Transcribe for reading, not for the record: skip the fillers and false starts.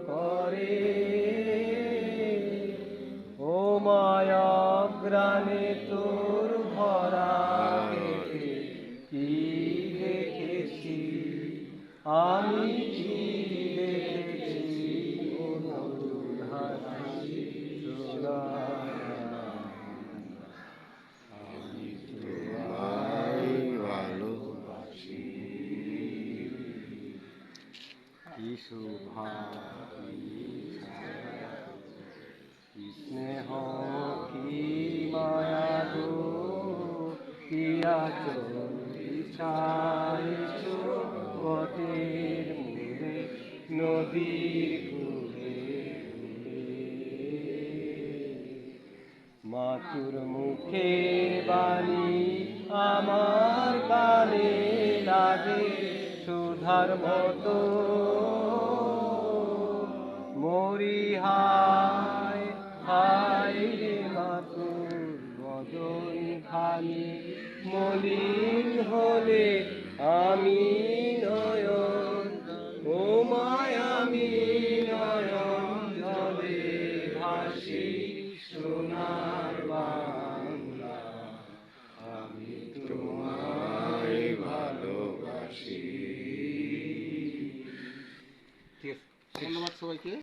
করে ও মায়া গ্রানে তোর ভরা পেটে কি দেখেছি আমি কি দেখেছি মধুর হাসি সোনা আমি তোমায় ভালোবাসি কি শোভা কি ছায়া কি স্নেহ কি মায়া গো কি আচল বিছাইছ পথের মূলে নদীর কূলে মাতুর মুখের বাণী আমার কানে লাগে সুধার মতো মরি হায় হায় রে মাতুর বদন খানি মলিন হলে আমি নয়